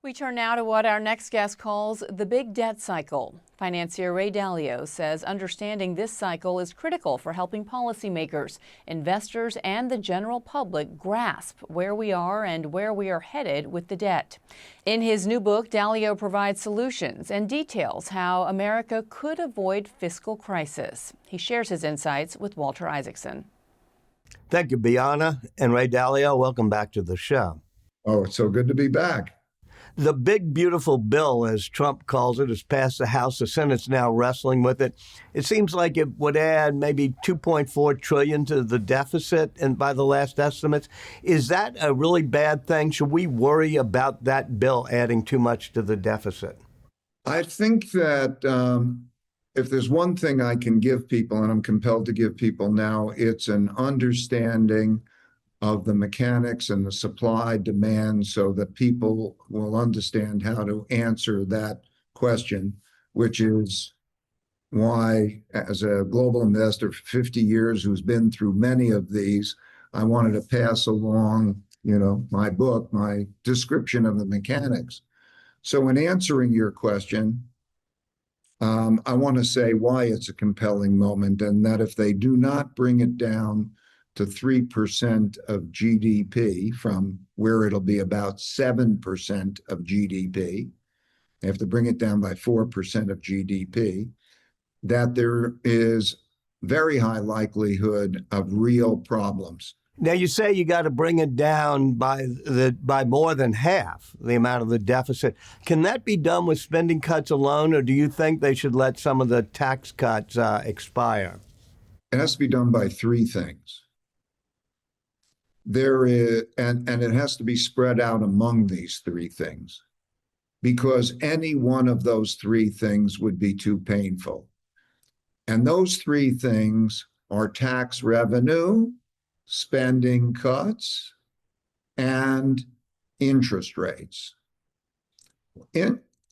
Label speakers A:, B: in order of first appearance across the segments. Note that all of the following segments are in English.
A: We turn now to what our next guest calls the big debt cycle. Financier Ray Dalio says understanding this cycle is critical for helping policymakers, investors, and the general public grasp where we are and where we are headed with the debt. In his new book, Dalio provides solutions and details how America could avoid fiscal crisis. He shares his insights with Walter Isaacson.
B: Thank you, Bianna and Ray Dalio. Welcome back to the show.
C: Oh, it's so good to be back.
B: The big, beautiful bill, as Trump calls it, has passed the House. The Senate's now wrestling with it. It seems like it would add maybe $2.4 trillion to the deficit, and by the last estimates. Is that a really bad thing? Should we worry about that bill adding too much to the deficit?
C: I think that if there's one thing I can give people, and I'm compelled to give people now, it's an understanding of the mechanics and the supply demand so that people will understand how to answer that question, which is why, as a global investor for 50 years who's been through many of these, I wanted to pass along, my book, my description of the mechanics. So in answering your question, I want to say why it's a compelling moment, and that if they do not bring it down to 3% of GDP from where it'll be about 7% of GDP, they have to bring it down by 4% of GDP, that there is very high likelihood of real problems.
B: Now, you say you got to bring it down by more than half the amount of the deficit. Can that be done with spending cuts alone, or do you think they should let some of the tax cuts expire?
C: It has to be done by three things. There is, and it has to be spread out among these three things, because any one of those three things would be too painful. And those three things are tax revenue, spending cuts, and interest rates.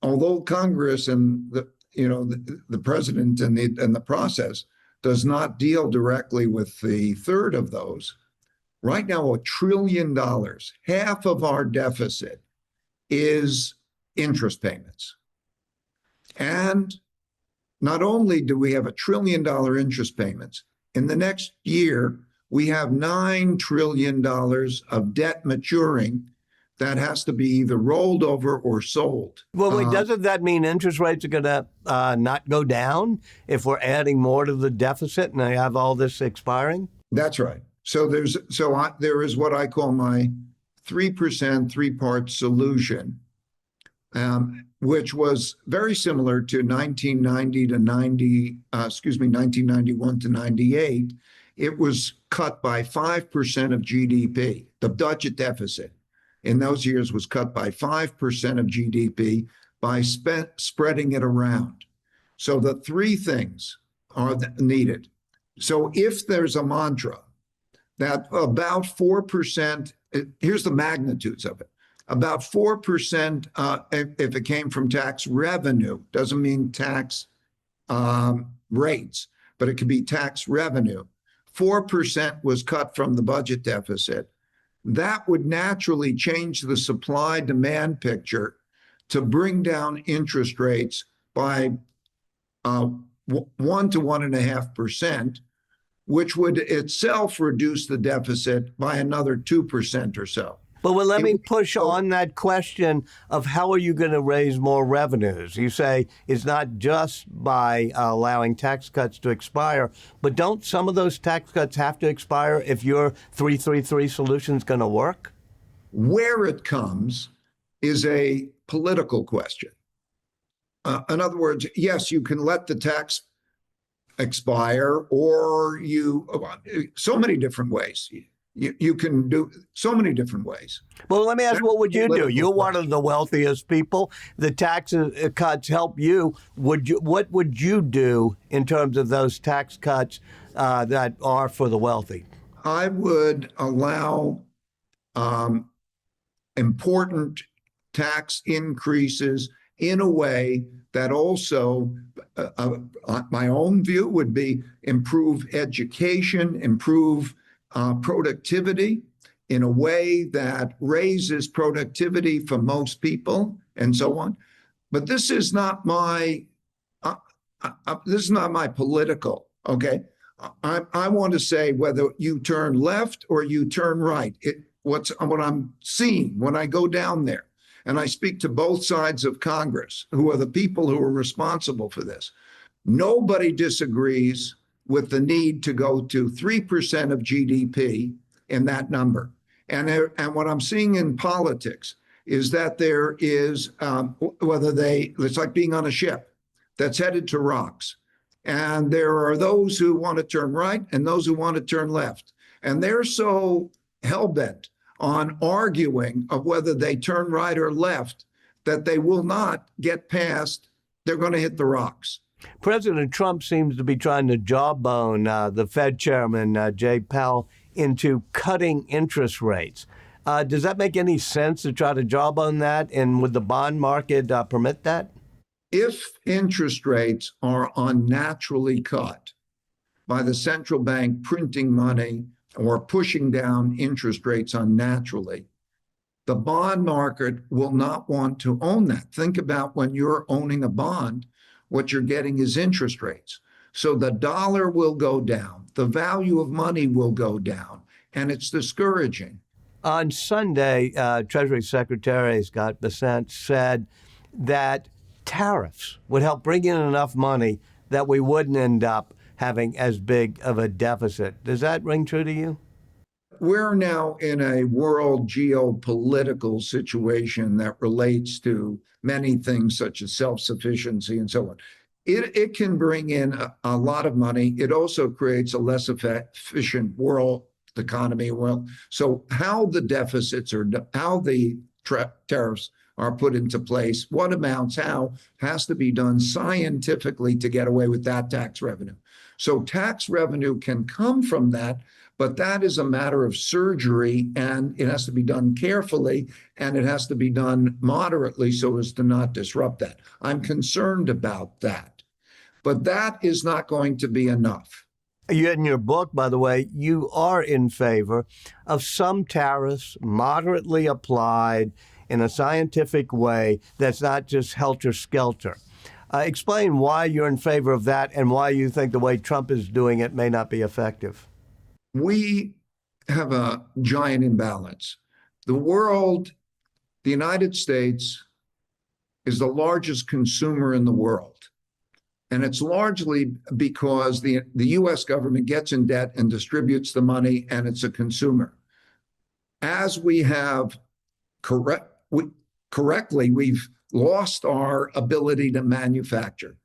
C: Although Congress and the president and the process does not deal directly with the third of those, right now, $1 trillion, half of our deficit, is interest payments. And not only do we have $1 trillion interest payments, in the next year, we have $9 trillion of debt maturing that has to be either rolled over or sold.
B: Well, wait, doesn't that mean interest rates are going to not go down if we're adding more to the deficit and they have all this expiring?
C: That's right. So there is what I call my 3% three-part solution, which was very similar to 1991 to 98. It was cut by 5% of GDP. The budget deficit in those years was cut by 5% of GDP by spreading it around. So the three things are needed. So if there's a mantra that about 4%, here's the magnitudes of it. About 4%, if it came from tax revenue, doesn't mean tax rates, but it could be tax revenue. 4% was cut from the budget deficit. That would naturally change the supply-demand picture to bring down interest rates by 1 to 1.5%, which would itself reduce the deficit by another 2% or so.
B: But let me push on that question of how are you going to raise more revenues? You say it's not just by allowing tax cuts to expire, but don't some of those tax cuts have to expire if your 333 solution is going to work?
C: Where it comes is a political question. In other words, yes, you can let the tax expire, or so many different ways. You can do so many different ways.
B: Well, let me ask, what would you do? You're one of the wealthiest people. The tax cuts help you. What would you do in terms of those tax cuts that are for the wealthy?
C: I would allow important tax increases in a way that also, my own view would be improve education, improve productivity, in a way that raises productivity for most people and so on. But this is not my political, okay? I want to say whether you turn left or you turn right. What I'm seeing when I go down there and I speak to both sides of Congress, who are the people who are responsible for this, nobody disagrees with the need to go to 3% of GDP in that number. And what I'm seeing in politics is that there is, it's like being on a ship that's headed to rocks. And there are those who want to turn right and those who want to turn left. And they're so hell-bent on arguing of whether they turn right or left that they will not get past, they're going to hit the rocks.
B: President Trump seems to be trying to jawbone the Fed chairman, Jay Powell, into cutting interest rates. Does that make any sense to try to jawbone that? And would the bond market permit that?
C: If interest rates are unnaturally cut by the central bank printing money or pushing down interest rates unnaturally, the bond market will not want to own that. Think about when you're owning a bond, what you're getting is interest rates. So the dollar will go down, the value of money will go down, and it's discouraging.
B: On Sunday, Treasury Secretary Scott Bessent said that tariffs would help bring in enough money that we wouldn't end up having as big of a deficit. Does that ring true to you?
C: We're now in a world geopolitical situation that relates to many things such as self-sufficiency and so on. It can bring in a lot of money. It also creates a less efficient world economy. Well, so how the deficits or how the tariffs are put into place, what amounts, how, has to be done scientifically to get away with that tax revenue. So tax revenue can come from that, but that is a matter of surgery, and it has to be done carefully, and it has to be done moderately so as to not disrupt that. I'm concerned about that, but that is not going to be enough.
B: In your book, by the way, you are in favor of some tariffs moderately applied in a scientific way that's not just helter-skelter. Explain why you're in favor of that and why you think the way Trump is doing it may not be effective.
C: We have a giant imbalance. The world, the United States, is the largest consumer in the world. And it's largely because the U.S. government gets in debt and distributes the money, and it's a consumer. As we have correctly, we've lost our ability to manufacture.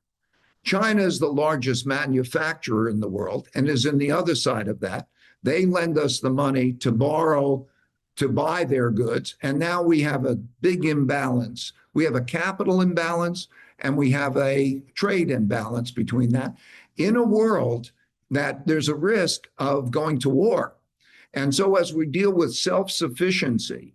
C: China is the largest manufacturer in the world and is in the other side of that. They lend us the money to borrow to buy their goods. And now we have a big imbalance. We have a capital imbalance and we have a trade imbalance between that in a world that there's a risk of going to war. And so as we deal with self-sufficiency,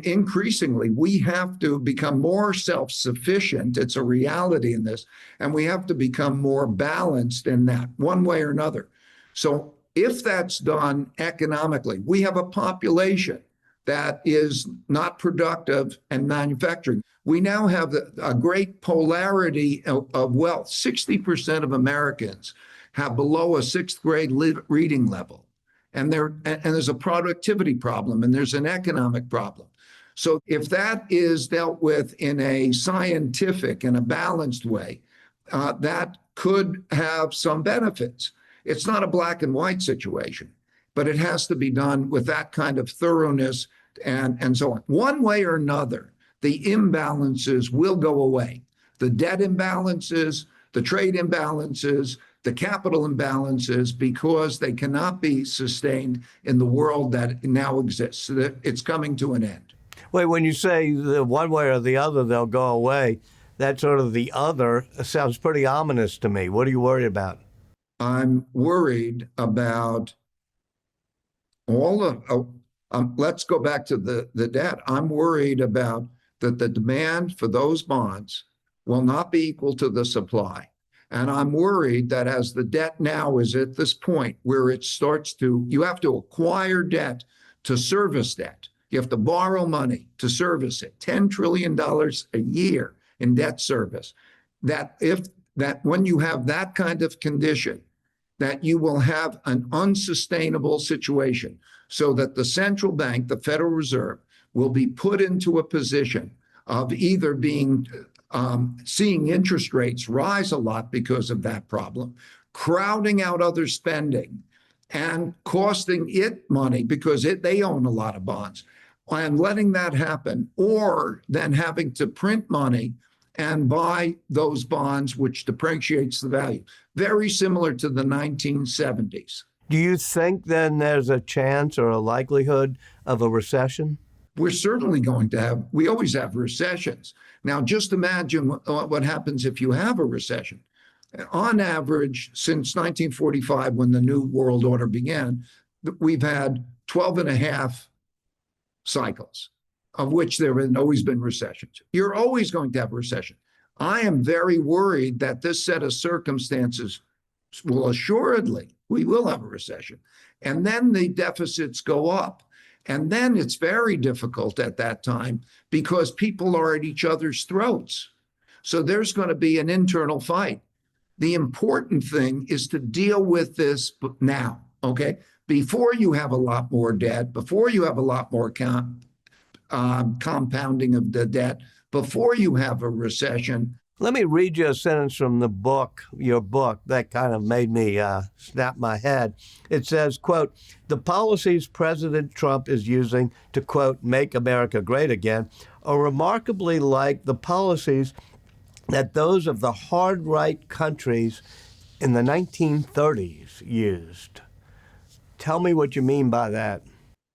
C: increasingly, we have to become more self-sufficient. It's a reality in this. And we have to become more balanced in that one way or another. So if that's done economically, we have a population that is not productive and manufacturing. We now have a great polarity of wealth. 60% of Americans have below a sixth grade reading level. And there's a productivity problem and there's an economic problem. So if that is dealt with in a scientific and a balanced way, that could have some benefits. It's not a black and white situation, but it has to be done with that kind of thoroughness and so on. One way or another, the imbalances will go away. The debt imbalances, the trade imbalances, the capital imbalances, because they cannot be sustained in the world that now exists. So that it's coming to an end.
B: Wait, when you say the one way or the other, they'll go away, that sort of the other sounds pretty ominous to me. What are you worried about?
C: I'm worried about let's go back to the debt. I'm worried about that the demand for those bonds will not be equal to the supply. And I'm worried that as the debt now is at this point where it starts to, you have to acquire debt to service debt. You have to borrow money to service it, $10 trillion a year in debt service. That when you have that kind of condition, that you will have an unsustainable situation, so that the central bank, the Federal Reserve, will be put into a position of either being seeing interest rates rise a lot because of that problem, crowding out other spending, and costing it money because they own a lot of bonds, and letting that happen, or then having to print money and buy those bonds, which depreciates the value. Very similar to the 1970s.
B: Do you think then there's a chance or a likelihood of a recession?
C: We're certainly going to have, we always have recessions. Now, just imagine what happens if you have a recession. On average, since 1945, when the New World Order began, we've had 12 and a half cycles, of which there have always been recessions. You're always going to have a recession. I am very worried that this set of circumstances will assuredly, we will have a recession. And then the deficits go up. And then it's very difficult at that time because people are at each other's throats. So there's going to be an internal fight. The important thing is to deal with this now, okay? Before you have a lot more debt, before you have a lot more compounding of the debt, before you have a recession.
B: Let me read you a sentence from the book, your book, that kind of made me snap my head. It says, quote, "The policies President Trump is using to, quote, make America great again are remarkably like the policies that those of the hard right countries in the 1930s used." Tell me what you mean by that.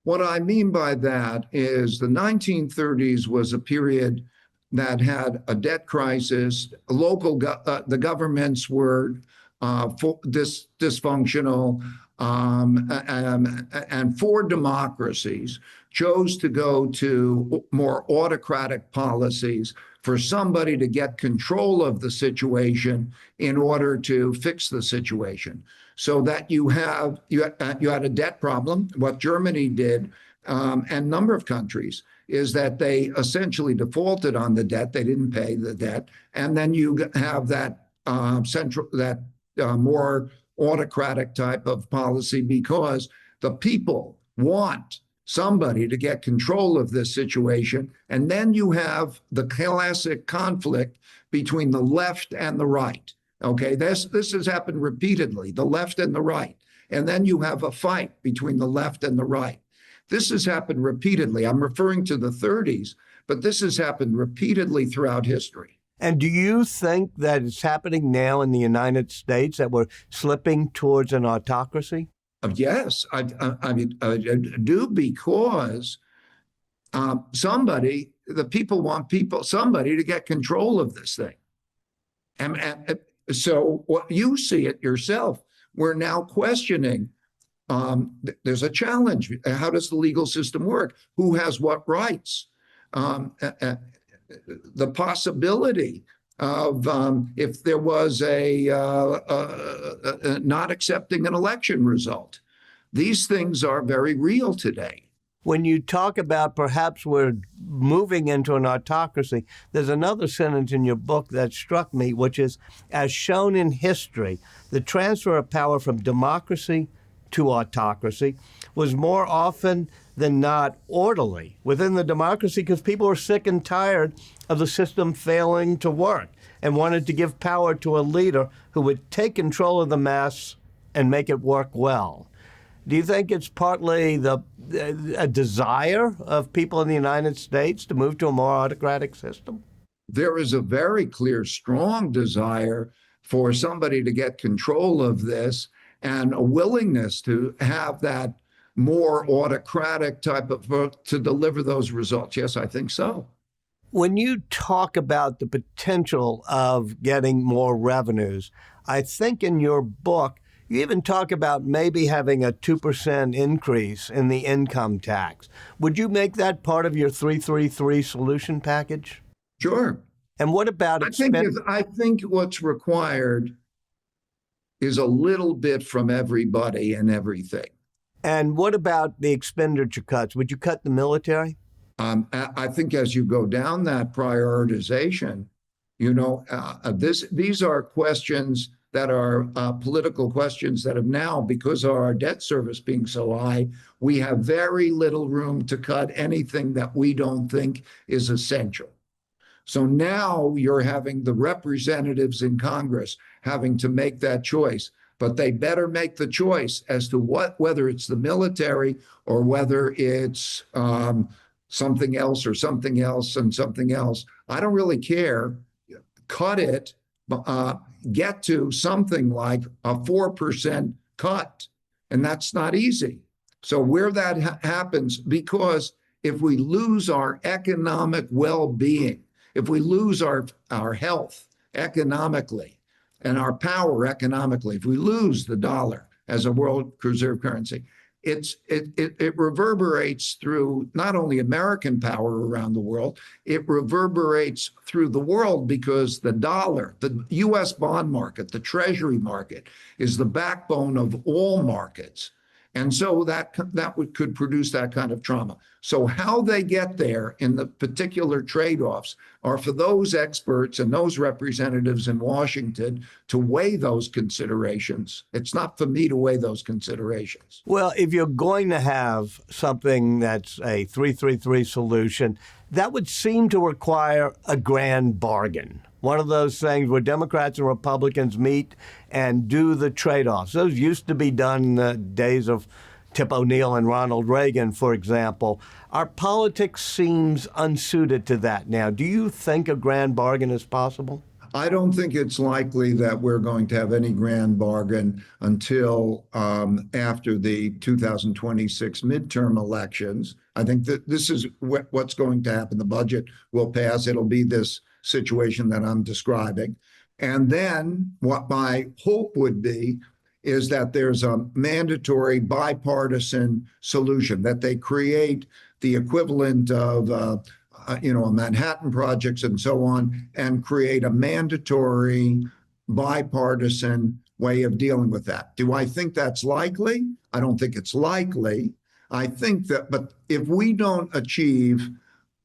C: What I mean by that is the 1930s was a period that had a debt crisis. The governments were dysfunctional, and four democracies chose to go to more autocratic policies for somebody to get control of the situation in order to fix the situation. So that you had a debt problem. What Germany did, and a number of countries, is that they essentially defaulted on the debt. They didn't pay the debt. And then you have that more autocratic type of policy because the people want somebody to get control of this situation. And then you have the classic conflict between the left and the right. Okay, this has happened repeatedly, the left and the right. And then you have a fight between the left and the right. This has happened repeatedly. I'm referring to the 30s, but this has happened repeatedly throughout history.
B: And do you think that it's happening now in the United States, that we're slipping towards an autocracy?
C: Yes, I do, because the people want somebody to get control of this thing. And so what you see it yourself, we're now questioning. There's a challenge. How does the legal system work? Who has what rights? The possibility of if there was a not accepting an election result. These things are very real today.
B: When you talk about perhaps we're moving into an autocracy, there's another sentence in your book that struck me, which is, as shown in history, the transfer of power from democracy to autocracy was more often than not orderly within the democracy because people were sick and tired of the system failing to work and wanted to give power to a leader who would take control of the mass and make it work well. Do you think it's partly a desire of people in the United States to move to a more autocratic system?
C: There is a very clear, strong desire for somebody to get control of this, and a willingness to have that more autocratic type of vote to deliver those results. Yes, I think so.
B: When you talk about the potential of getting more revenues, I think in your book, you even talk about maybe having a 2% increase in the income tax. Would you make that part of your 333 solution package?
C: Sure.
B: And what about
C: I think what's required is a little bit from everybody and everything.
B: And what about the expenditure cuts? Would you cut the military?
C: I think as you go down that prioritization, these are questions that are political questions that have now, because of our debt service being so high, we have very little room to cut anything that we don't think is essential. So now you're having the representatives in Congress having to make that choice, but they better make the choice as to whether it's the military or whether it's something else or something else and something else. I don't really care. Cut it, get to something like a 4% cut. And that's not easy. So where that happens, because if we lose our economic well-being, if we lose our health economically and our power economically, if we lose the dollar as a world reserve currency, it reverberates through not only American power around the world, it reverberates through the world, because the dollar, the US bond market, the treasury market is the backbone of all markets. And so that could produce that kind of trauma. So how they get there in the particular trade-offs are for those experts and those representatives in Washington to weigh those considerations. It's not for me to weigh those considerations.
B: Well, if you're going to have something that's a 3-3-3 solution, that would seem to require a grand bargain. One of those things where Democrats and Republicans meet and do the trade-offs. Those used to be done in the days of Tip O'Neill and Ronald Reagan, for example. Our politics seems unsuited to that now. Do you think a grand bargain is possible?
C: I don't think it's likely that we're going to have any grand bargain until after the 2026 midterm elections. I think that this is what's going to happen. The budget will pass. It'll be this situation that I'm describing. And then what my hope would be is that there's a mandatory bipartisan solution, that they create the equivalent of Manhattan Projects and so on, and create a mandatory bipartisan way of dealing with that. Do I think that's likely? I don't think it's likely. I think that, but if we don't achieve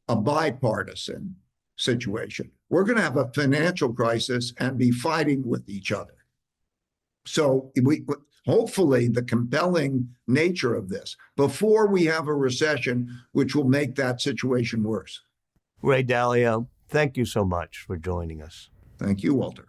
C: a bipartisan situation, we're going to have a financial crisis and be fighting with each other. So hopefully the compelling nature of this before we have a recession, which will make that situation worse.
B: Ray Dalio, thank you so much for joining us.
C: Thank you, Walter.